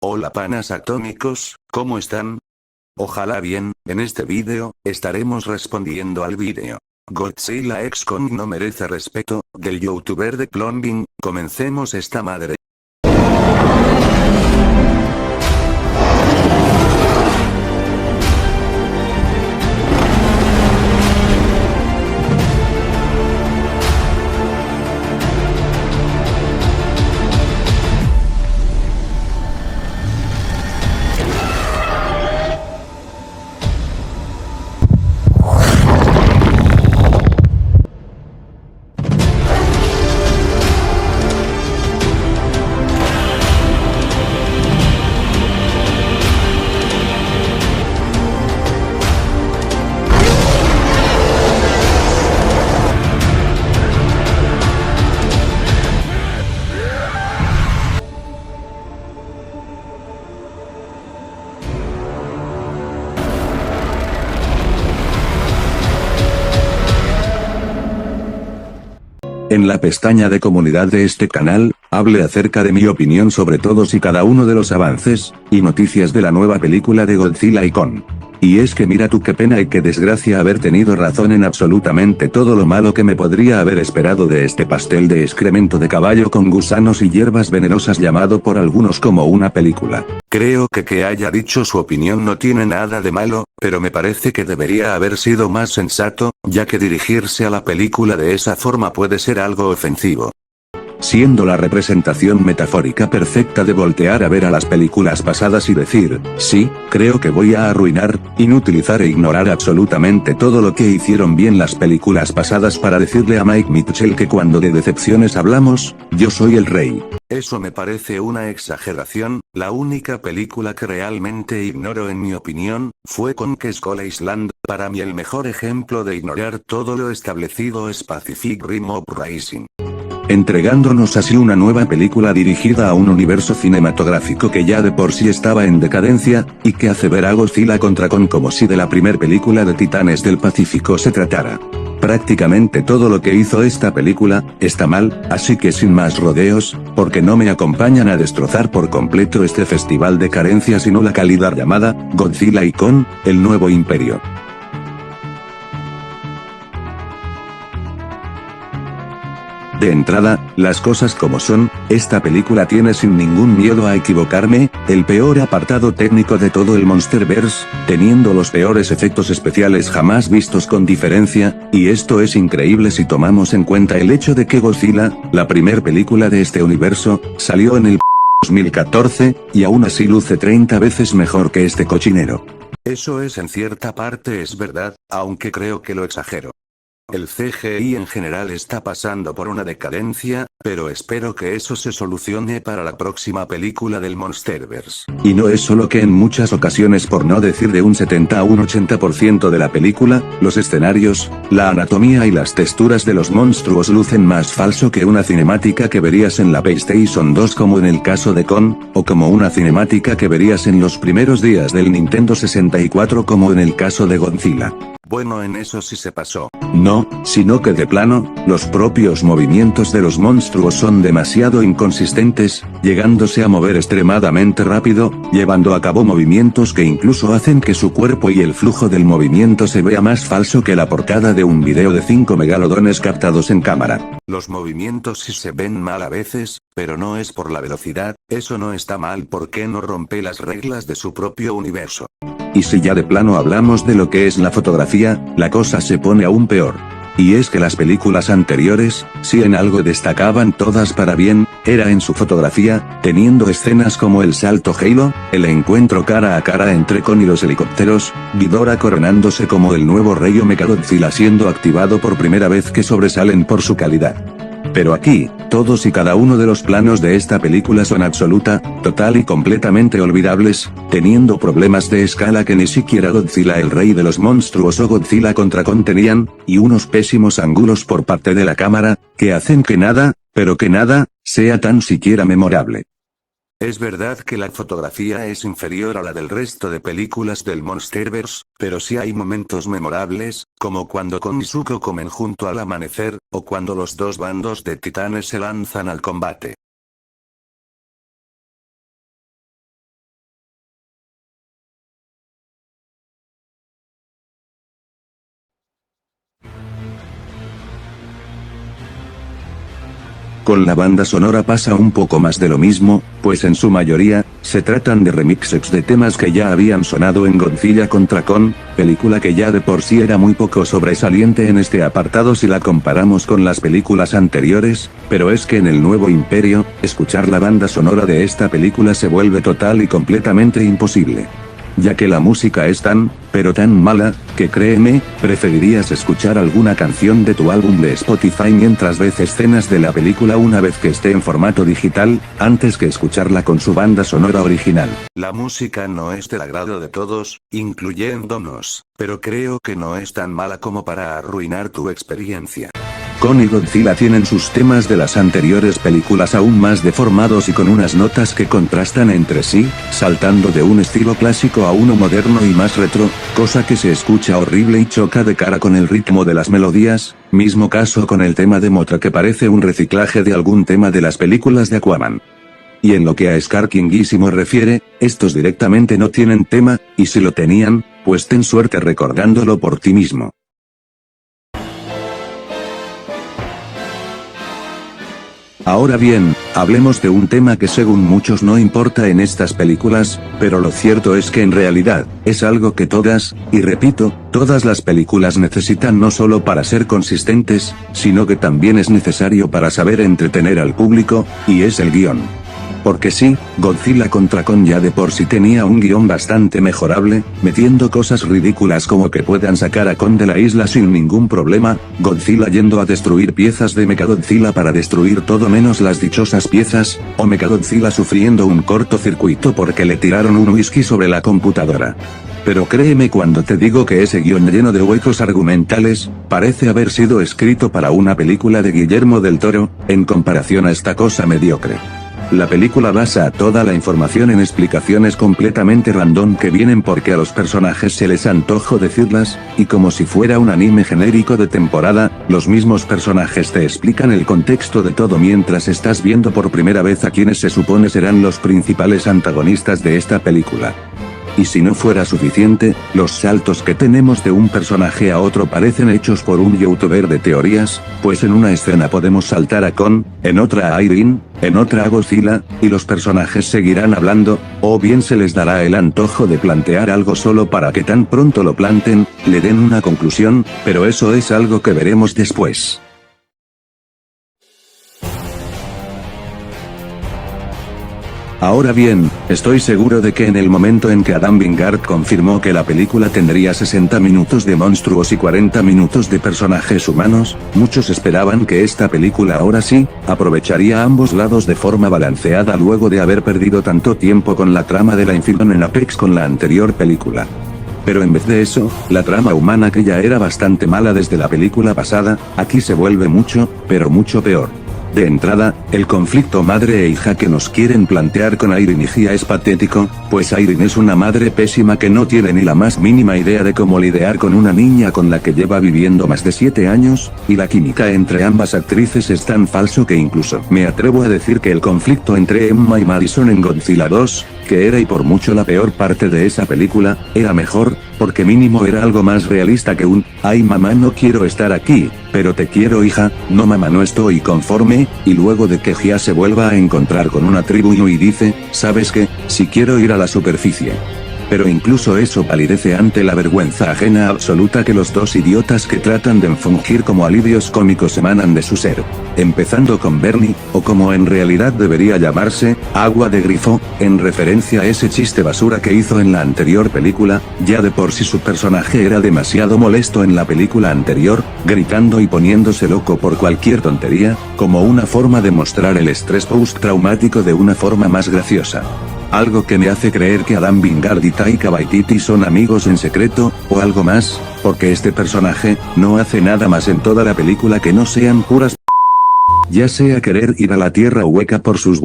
Hola panas atómicos, ¿cómo están? Ojalá bien. En este vídeo, estaremos respondiendo al vídeo Godzilla x Kong no merece respeto, del youtuber de Plombing. Comencemos esta madre. En la pestaña de comunidad de este canal, hable acerca de mi opinión sobre todos y cada uno de los avances, y noticias de la nueva película de Godzilla y Kong. Y es que mira tú qué pena y qué desgracia haber tenido razón en absolutamente todo lo malo que me podría haber esperado de este pastel de excremento de caballo con gusanos y hierbas venenosas llamado por algunos como una película. Creo que haya dicho su opinión no tiene nada de malo, pero me parece que debería haber sido más sensato, ya que dirigirse a la película de esa forma puede ser algo ofensivo. Siendo la representación metafórica perfecta de voltear a ver a las películas pasadas y decir, sí, creo que voy a arruinar, inutilizar e ignorar absolutamente todo lo que hicieron bien las películas pasadas para decirle a Mike Mitchell que cuando de decepciones hablamos, yo soy el rey. Eso me parece una exageración. La única película que realmente ignoro en mi opinión, fue Kong Skull Island. Para mí el mejor ejemplo de ignorar todo lo establecido es Pacific Rim Uprising, entregándonos así una nueva película dirigida a un universo cinematográfico que ya de por sí estaba en decadencia, y que hace ver a Godzilla contra Kong como si de la primer película de Titanes del Pacífico se tratara. Prácticamente todo lo que hizo esta película, está mal, así que sin más rodeos, porque no me acompañan a destrozar por completo este festival de carencias sino la calidad llamada, Godzilla y Kong, el nuevo imperio. De entrada, las cosas como son, esta película tiene sin ningún miedo a equivocarme, el peor apartado técnico de todo el Monsterverse, teniendo los peores efectos especiales jamás vistos con diferencia, y esto es increíble si tomamos en cuenta el hecho de que Godzilla, la primer película de este universo, salió en el 2014, y aún así luce 30 veces mejor que este cochinero. Eso es en cierta parte es verdad, aunque creo que lo exagero. El CGI en general está pasando por una decadencia, pero espero que eso se solucione para la próxima película del Monsterverse. Y no es solo que en muchas ocasiones, por no decir de un 70 a un 80% de la película, los escenarios, la anatomía y las texturas de los monstruos lucen más falso que una cinemática que verías en la PlayStation 2 como en el caso de Kong, o como una cinemática que verías en los primeros días del Nintendo 64 como en el caso de Godzilla. Bueno, en eso sí se pasó. No, sino que de plano, los propios movimientos de los monstruos son demasiado inconsistentes, llegándose a mover extremadamente rápido, llevando a cabo movimientos que incluso hacen que su cuerpo y el flujo del movimiento se vea más falso que la portada de un video de 5 megalodones captados en cámara. Los movimientos sí se ven mal a veces, pero no es por la velocidad, eso no está mal porque no rompe las reglas de su propio universo. Y si ya de plano hablamos de lo que es la fotografía, la cosa se pone aún peor. Y es que las películas anteriores, si en algo destacaban todas para bien, era en su fotografía, teniendo escenas como el salto Halo, el encuentro cara a cara entre Kong y los helicópteros, Ghidorah coronándose como el nuevo rey o Mechagodzilla siendo activado por primera vez que sobresalen por su calidad. Pero aquí, todos y cada uno de los planos de esta película son absoluta, total y completamente olvidables, teniendo problemas de escala que ni siquiera Godzilla el rey de los monstruos o Godzilla contra Kong tenían, y unos pésimos ángulos por parte de la cámara, que hacen que nada, pero que nada, sea tan siquiera memorable. Es verdad que la fotografía es inferior a la del resto de películas del Monsterverse, pero sí hay momentos memorables, como cuando Kong y Zuko comen junto al amanecer, o cuando los dos bandos de titanes se lanzan al combate. Con la banda sonora pasa un poco más de lo mismo, pues en su mayoría, se tratan de remixes de temas que ya habían sonado en Godzilla contra Kong, película que ya de por sí era muy poco sobresaliente en este apartado si la comparamos con las películas anteriores, pero es que en el Nuevo Imperio, escuchar la banda sonora de esta película se vuelve total y completamente imposible. Ya que la música es tan, pero tan mala, que créeme, preferirías escuchar alguna canción de tu álbum de Spotify mientras ves escenas de la película una vez que esté en formato digital, antes que escucharla con su banda sonora original. La música no es del agrado de todos, incluyéndonos, pero creo que no es tan mala como para arruinar tu experiencia. Kong y Godzilla tienen sus temas de las anteriores películas aún más deformados y con unas notas que contrastan entre sí, saltando de un estilo clásico a uno moderno y más retro, cosa que se escucha horrible y choca de cara con el ritmo de las melodías, mismo caso con el tema de Mothra que parece un reciclaje de algún tema de las películas de Aquaman. Y en lo que a Scar Kinguísimo refiere, estos directamente no tienen tema, y si lo tenían, pues ten suerte recordándolo por ti mismo. Ahora bien, hablemos de un tema que según muchos no importa en estas películas, pero lo cierto es que en realidad, es algo que todas, y repito, todas las películas necesitan no solo para ser consistentes, sino que también es necesario para saber entretener al público, y es el guión. Porque sí, Godzilla contra Kong ya de por sí tenía un guión bastante mejorable, metiendo cosas ridículas como que puedan sacar a Kong de la isla sin ningún problema, Godzilla yendo a destruir piezas de Mechagodzilla para destruir todo menos las dichosas piezas, o Mechagodzilla sufriendo un cortocircuito porque le tiraron un whisky sobre la computadora. Pero créeme cuando te digo que ese guión lleno de huecos argumentales, parece haber sido escrito para una película de Guillermo del Toro, en comparación a esta cosa mediocre. La película basa toda la información en explicaciones completamente random que vienen porque a los personajes se les antojó decirlas, y como si fuera un anime genérico de temporada, los mismos personajes te explican el contexto de todo mientras estás viendo por primera vez a quienes se supone serán los principales antagonistas de esta película. Y si no fuera suficiente, los saltos que tenemos de un personaje a otro parecen hechos por un youtuber de teorías, pues en una escena podemos saltar a Kong, en otra a Irene, en otra a Godzilla, y los personajes seguirán hablando, o bien se les dará el antojo de plantear algo solo para que tan pronto lo planten, le den una conclusión, pero eso es algo que veremos después. Ahora bien, estoy seguro de que en el momento en que Adam Wingard confirmó que la película tendría 60 minutos de monstruos y 40 minutos de personajes humanos, muchos esperaban que esta película ahora sí, aprovecharía ambos lados de forma balanceada luego de haber perdido tanto tiempo con la trama de la infiltración en Apex con la anterior película. Pero en vez de eso, la trama humana que ya era bastante mala desde la película pasada, aquí se vuelve mucho, pero mucho peor. De entrada, el conflicto madre e hija que nos quieren plantear con Irene y Gia es patético, pues Irene es una madre pésima que no tiene ni la más mínima idea de cómo lidiar con una niña con la que lleva viviendo más de 7 años, y la química entre ambas actrices es tan falso que incluso me atrevo a decir que el conflicto entre Emma y Madison en Godzilla 2, que era y por mucho la peor parte de esa película, era mejor, porque mínimo era algo más realista que un, ay mamá no quiero estar aquí, pero te quiero hija, no mamá no estoy conforme, y luego de que Gia se vuelva a encontrar con una tribu y dice, ¿sabes qué? Si quiero ir a la superficie. Pero incluso eso palidece ante la vergüenza ajena absoluta que los dos idiotas que tratan de fungir como alivios cómicos emanan de su ser. Empezando con Bernie, o como en realidad debería llamarse, Agua de Grifo, en referencia a ese chiste basura que hizo en la anterior película, ya de por sí su personaje era demasiado molesto en la película anterior, gritando y poniéndose loco por cualquier tontería, como una forma de mostrar el estrés post-traumático de una forma más graciosa. Algo que me hace creer que Adam Wingard y Taika Waititi son amigos en secreto, o algo más, porque este personaje, no hace nada más en toda la película que no sean puras ya sea querer ir a la tierra hueca por sus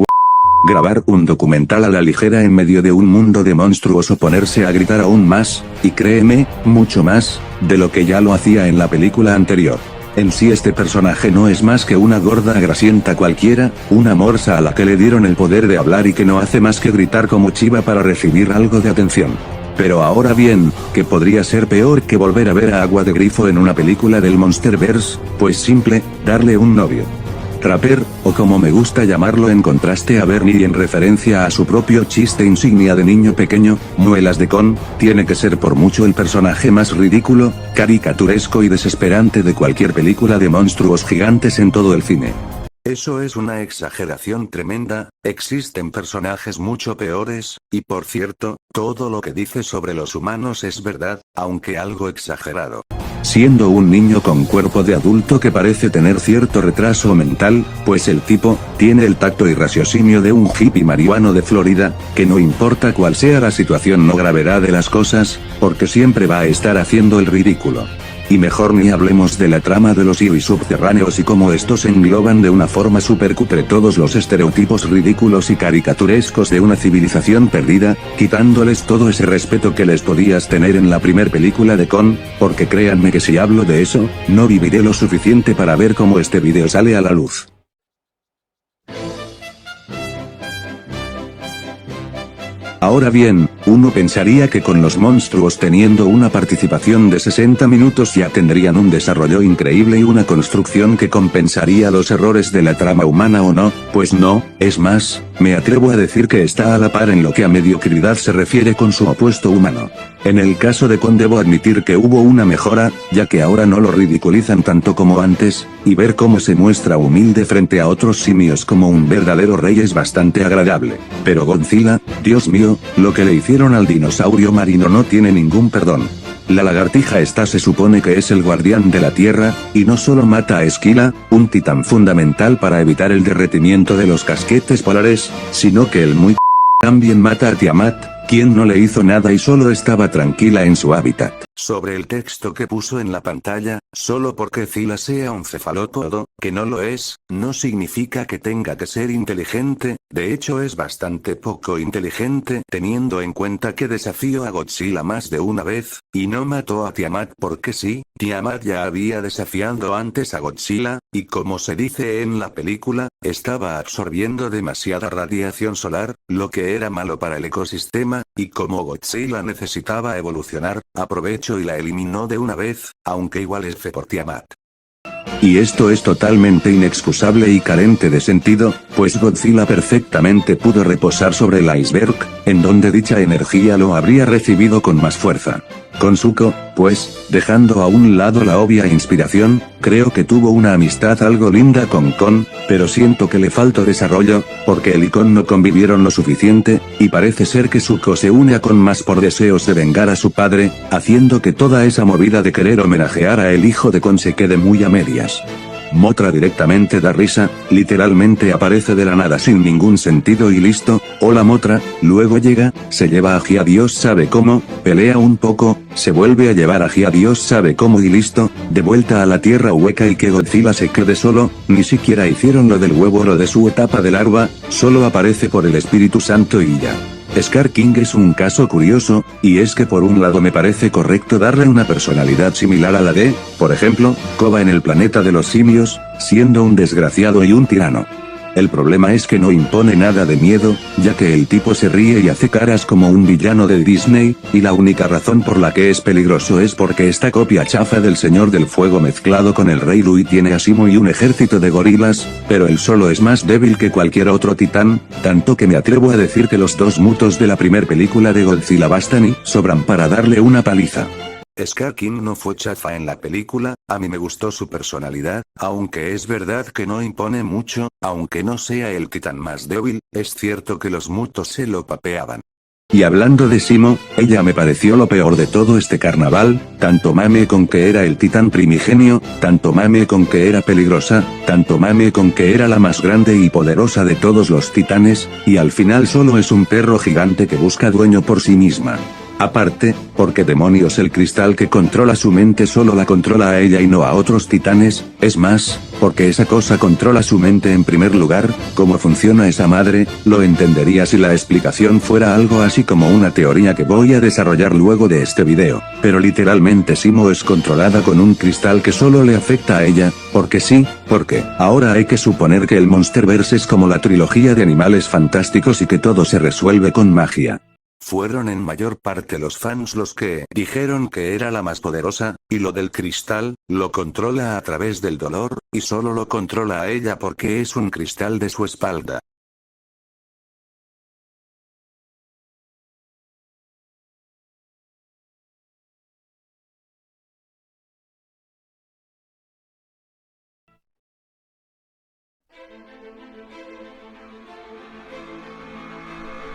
grabar un documental a la ligera en medio de un mundo de monstruos o ponerse a gritar aún más, y créeme, mucho más, de lo que ya lo hacía en la película anterior. En sí este personaje no es más que una gorda grasienta cualquiera, una morsa a la que le dieron el poder de hablar y que no hace más que gritar como chiva para recibir algo de atención. Pero ahora bien, ¿qué podría ser peor que volver a ver a Agua de Grifo en una película del Monsterverse? Pues simple, darle un novio. Trapper, o como me gusta llamarlo en contraste a Bernie y en referencia a su propio chiste insignia de niño pequeño, Muelas de Con, tiene que ser por mucho el personaje más ridículo, caricaturesco y desesperante de cualquier película de monstruos gigantes en todo el cine. Eso es una exageración tremenda, existen personajes mucho peores, y por cierto, todo lo que dice sobre los humanos es verdad, aunque algo exagerado. Siendo un niño con cuerpo de adulto que parece tener cierto retraso mental, pues el tipo, tiene el tacto y raciocinio de un hippie marihuano de Florida, que no importa cuál sea la situación no gravedad de las cosas, porque siempre va a estar haciendo el ridículo. Y mejor ni hablemos de la trama de los Iris subterráneos y cómo estos engloban de una forma super cutre todos los estereotipos ridículos y caricaturescos de una civilización perdida, quitándoles todo ese respeto que les podías tener en la primer película de Con, porque créanme que si hablo de eso, no viviré lo suficiente para ver cómo este video sale a la luz. Ahora bien, uno pensaría que con los monstruos teniendo una participación de 60 minutos ya tendrían un desarrollo increíble y una construcción que compensaría los errores de la trama humana o no, pues no, es más, me atrevo a decir que está a la par en lo que a mediocridad se refiere con su opuesto humano. En el caso de Con debo admitir que hubo una mejora, ya que ahora no lo ridiculizan tanto como antes, y ver cómo se muestra humilde frente a otros simios como un verdadero rey es bastante agradable. Pero Godzilla, Dios mío, lo que le hicieron al dinosaurio marino no tiene ningún perdón. La lagartija esta se supone que es el guardián de la Tierra, y no solo mata a Esquila, un titán fundamental para evitar el derretimiento de los casquetes polares, sino que el muy también mata a Tiamat, quien no le hizo nada y solo estaba tranquila en su hábitat. Sobre el texto que puso en la pantalla, solo porque Zilla sea un cefalópodo, que no lo es, no significa que tenga que ser inteligente, de hecho es bastante poco inteligente teniendo en cuenta que desafió a Godzilla más de una vez, y no mató a Tiamat porque sí, Tiamat ya había desafiado antes a Godzilla, y como se dice en la película, estaba absorbiendo demasiada radiación solar, lo que era malo para el ecosistema, y como Godzilla necesitaba evolucionar, aprovechó y la eliminó de una vez, aunque igual es fe por Tiamat. Y esto es totalmente inexcusable y carente de sentido, pues Godzilla perfectamente pudo reposar sobre el iceberg, en donde dicha energía lo habría recibido con más fuerza. Con Zuko, pues, dejando a un lado la obvia inspiración, creo que tuvo una amistad algo linda con Kon, pero siento que le faltó desarrollo, porque él y Kon no convivieron lo suficiente, y parece ser que Zuko se une a Kon más por deseos de vengar a su padre, haciendo que toda esa movida de querer homenajear a el hijo de Kon se quede muy a medias. Mothra directamente da risa, literalmente aparece de la nada sin ningún sentido y listo, hola Mothra, luego llega, se lleva a Gia Dios sabe cómo, pelea un poco, se vuelve a llevar a Gia Dios sabe cómo y listo, de vuelta a la tierra hueca y que Godzilla se quede solo, ni siquiera hicieron lo del huevo o lo de su etapa de larva, solo aparece por el Espíritu Santo y ya. Scar King es un caso curioso, y es que por un lado me parece correcto darle una personalidad similar a la de, por ejemplo, Koba en el planeta de los simios, siendo un desgraciado y un tirano. El problema es que no impone nada de miedo, ya que el tipo se ríe y hace caras como un villano de Disney, y la única razón por la que es peligroso es porque esta copia chafa del Señor del Fuego mezclado con el Rey Louie tiene a Simo y un ejército de gorilas, pero él solo es más débil que cualquier otro titán, tanto que me atrevo a decir que los dos mutos de la primer película de Godzilla bastan y sobran para darle una paliza. Scar King no fue chafa en la película, a mí me gustó su personalidad, aunque es verdad que no impone mucho, aunque no sea el titán más débil, es cierto que los mutos se lo papeaban. Y hablando de Simo, ella me pareció lo peor de todo este carnaval, tanto mame con que era el titán primigenio, tanto mame con que era peligrosa, tanto mame con que era la más grande y poderosa de todos los titanes, y al final solo es un perro gigante que busca dueño por sí misma. Aparte, porque demonios el cristal que controla su mente solo la controla a ella y no a otros titanes, es más, porque esa cosa controla su mente en primer lugar, cómo funciona esa madre, lo entendería si la explicación fuera algo así como una teoría que voy a desarrollar luego de este video, pero literalmente Simo es controlada con un cristal que solo le afecta a ella, porque sí, porque, ahora hay que suponer que el Monsterverse es como la trilogía de Animales Fantásticos y que todo se resuelve con magia. Fueron en mayor parte los fans los que dijeron que era la más poderosa, y lo del cristal, lo controla a través del dolor, y solo lo controla a ella porque es un cristal de su espalda.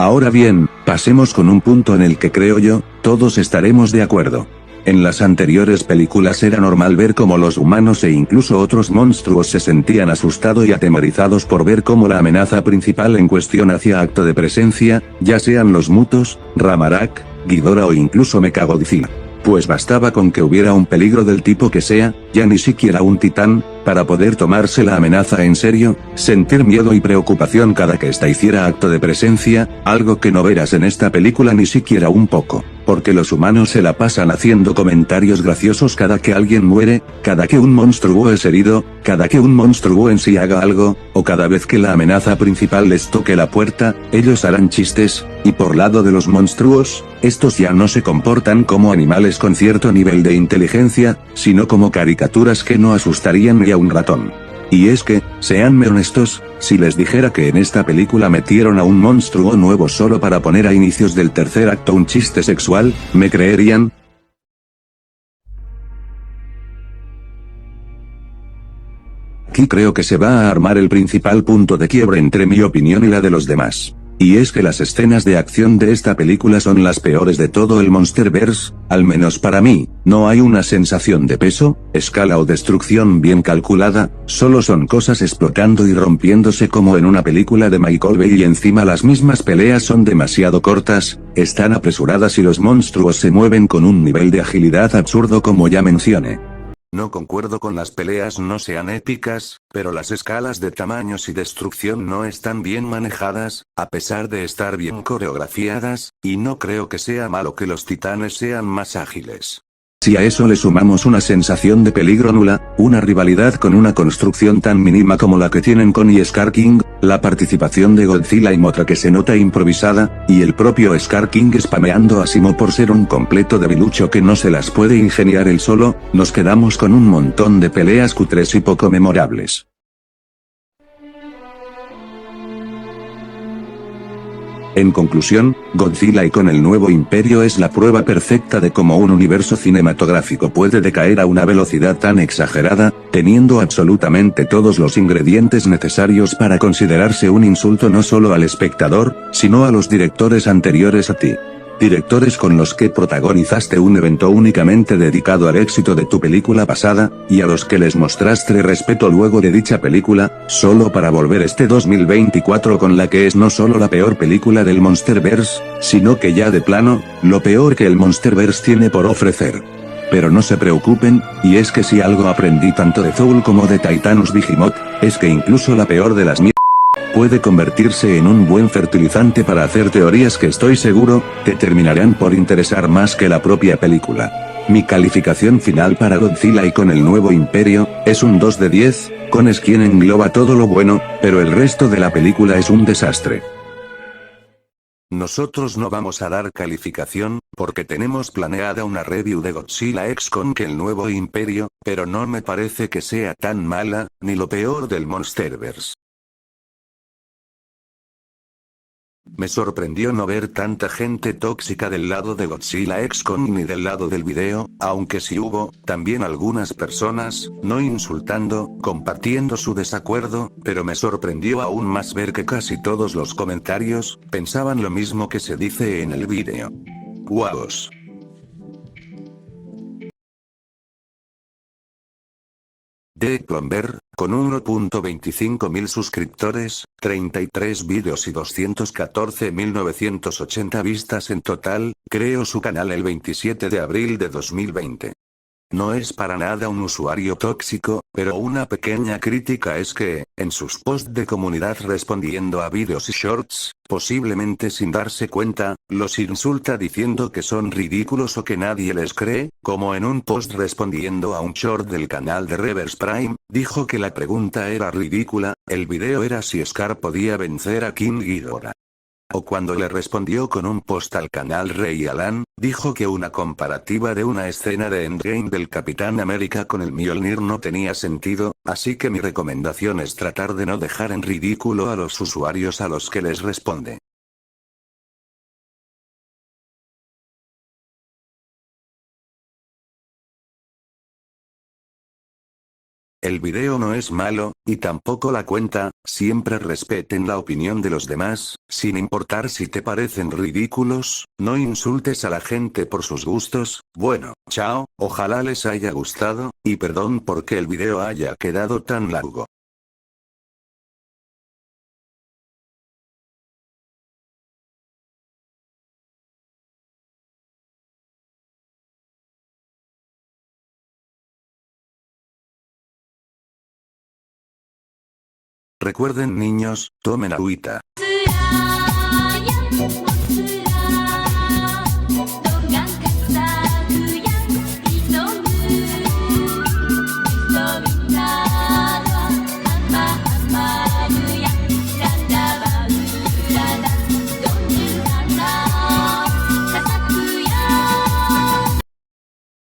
Ahora bien, pasemos con un punto en el que creo yo, todos estaremos de acuerdo. En las anteriores películas era normal ver cómo los humanos e incluso otros monstruos se sentían asustados y atemorizados por ver cómo la amenaza principal en cuestión hacía acto de presencia, ya sean los Mutos, Ramarak, Ghidorah o incluso Mechagodzilla. Pues bastaba con que hubiera un peligro del tipo que sea, ya ni siquiera un titán, para poder tomarse la amenaza en serio, sentir miedo y preocupación cada que ésta hiciera acto de presencia, algo que no verás en esta película ni siquiera un poco, porque los humanos se la pasan haciendo comentarios graciosos cada que alguien muere, cada que un monstruo es herido, cada que un monstruo en sí haga algo, o cada vez que la amenaza principal les toque la puerta, ellos harán chistes, y por lado de los monstruos, estos ya no se comportan como animales con cierto nivel de inteligencia, sino como caricaturas que no asustarían ni a un ratón. Y es que, seanme honestos, si les dijera que en esta película metieron a un monstruo nuevo solo para poner a inicios del tercer acto un chiste sexual, ¿me creerían? Aquí creo que se va a armar el principal punto de quiebre entre mi opinión y la de los demás. Y es que las escenas de acción de esta película son las peores de todo el Monsterverse, al menos para mí, no hay una sensación de peso, escala o destrucción bien calculada, solo son cosas explotando y rompiéndose como en una película de Michael Bay y encima las mismas peleas son demasiado cortas, están apresuradas y los monstruos se mueven con un nivel de agilidad absurdo como ya mencioné. No concuerdo con las peleas no sean épicas, pero las escalas de tamaños y destrucción no están bien manejadas, a pesar de estar bien coreografiadas, y no creo que sea malo que los titanes sean más ágiles. Si a eso le sumamos una sensación de peligro nula, una rivalidad con una construcción tan mínima como la que tienen Kong y Scar King, la participación de Godzilla y Mothra que se nota improvisada, y el propio Scar King spameando a Simo por ser un completo debilucho que no se las puede ingeniar él solo, nos quedamos con un montón de peleas cutres y poco memorables. En conclusión, Godzilla y con el nuevo imperio es la prueba perfecta de cómo un universo cinematográfico puede decaer a una velocidad tan exagerada, teniendo absolutamente todos los ingredientes necesarios para considerarse un insulto no solo al espectador, sino a los directores anteriores a ti. Directores con los que protagonizaste un evento únicamente dedicado al éxito de tu película pasada, y a los que les mostraste respeto luego de dicha película, solo para volver este 2024 con la que es no solo la peor película del Monsterverse, sino que ya de plano, lo peor que el Monsterverse tiene por ofrecer. Pero no se preocupen, y es que si algo aprendí tanto de Soul como de Titanus Behemoth, es que incluso la peor de las puede convertirse en un buen fertilizante para hacer teorías que estoy seguro, te terminarán por interesar más que la propia película. Mi calificación final para Godzilla y con el nuevo imperio, es un 2 de 10, con es quien engloba todo lo bueno, pero el resto de la película es un desastre. Nosotros no vamos a dar calificación, porque tenemos planeada una review de Godzilla X Kong el nuevo imperio, pero no me parece que sea tan mala, ni lo peor del Monsterverse. Me sorprendió no ver tanta gente tóxica del lado de Godzilla X Kong ni del lado del video, aunque sí hubo, también algunas personas, no insultando, compartiendo su desacuerdo, pero me sorprendió aún más ver que casi todos los comentarios, pensaban lo mismo que se dice en el video. ¡Guaos! The Plumber, con 1.25 mil suscriptores, 33 vídeos y 214.980 vistas en total, creó su canal el 27 de abril de 2020. No es para nada un usuario tóxico, pero una pequeña crítica es que, en sus posts de comunidad respondiendo a vídeos y shorts, posiblemente sin darse cuenta, los insulta diciendo que son ridículos o que nadie les cree, como en un post respondiendo a un short del canal de Reverse Prime, dijo que la pregunta era ridícula, el video era si Scar podía vencer a King Ghidorah. O cuando le respondió con un post al canal Rey Alan, dijo que una comparativa de una escena de Endgame del Capitán América con el Mjolnir no tenía sentido, así que mi recomendación es tratar de no dejar en ridículo a los usuarios a los que les responde. El video no es malo, y tampoco la cuenta, siempre respeten la opinión de los demás, sin importar si te parecen ridículos, no insultes a la gente por sus gustos. Bueno, chao, ojalá les haya gustado, y perdón porque el video haya quedado tan largo. Recuerden niños, tomen agüita.